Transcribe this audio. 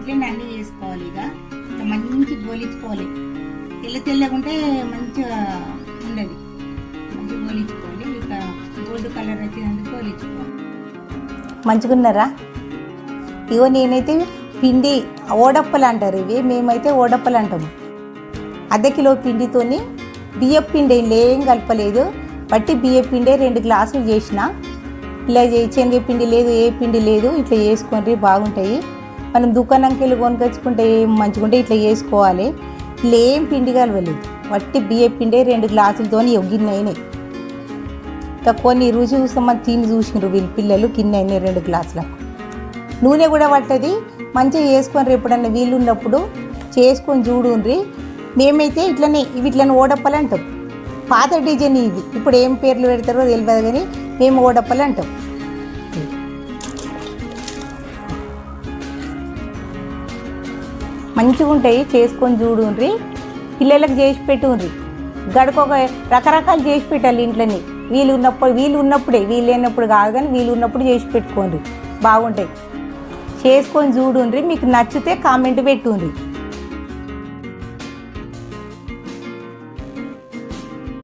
ఇట్లనే అన్నీ చేసుకోవాలి. ఇక మంచి గోలించుకోవాలి. తెల్లగా ఉంటే మంచిగా ఉండదు. మంచిగా గోలించుకోవాలి. ఇక గోల్డ్ కలర్ వచ్చినందుకు గోలించుకోవాలి. మంచిగా ఉన్నారా? ఇగో నేనైతే పిండి ఓడప్పలు అంటారు ఇవి, మేమైతే ఓడప్పలు అంటాము. అర్ధ కిలో పిండితోని బియ్యం పిండి ఏం కలపలేదు, బట్టి బియ్యం పిండి 2 గ్లాసులు చేసిన. ఇలా శనగపిండి లేదు, ఏ పిండి లేదు, ఇట్లా చేసుకొని బాగుంటాయి. మనం దుకాణంకి వెళ్ళి కొనుకొచ్చుకుంటే ఏం మంచిగా ఉంటే ఇట్లా చేసుకోవాలి. ఇలా ఏం పిండి కలవలేదు, వట్టి బియ్యం పిండి 2 గ్లాసులతో గిన్నె అయినాయి. ఇంకా కొన్ని రుచి చూస్తామని తిని చూసినారు వీళ్ళు పిల్లలు, గిన్నె అయినాయి 2 గ్లాసులకు. నూనె కూడా పట్టది. మంచిగా చేసుకొని ఎప్పుడన్నా వీళ్ళు ఉన్నప్పుడు చేసుకొని చూడుండ్రి. మేమైతే ఇట్లనే ఇట్లని ఓడప్పలు అంటాం. పాత డిజైన్ ఇవి, ఇప్పుడు ఏం పేర్లు పెడతారో తెలియదు కానీ మేము ఓడప్పలు అంటాం. మంచిగా ఉంటాయి, చేసుకొని చూడుండ్రి. పిల్లలకు చేసి పెట్టుండ్రి. గడకొక రకరకాలు చేసి పెట్టాలి ఇంట్లోని. వీళ్ళు ఉన్నప్పుడే, వీళ్ళు లేనప్పుడు కాదు కానీ వీళ్ళు ఉన్నప్పుడు చేసి పెట్టుకోండి, బాగుంటాయి. చేసుకొని చూడుండ్రి. మీకు నచ్చితే కామెంట్ పెట్టుండ్రి.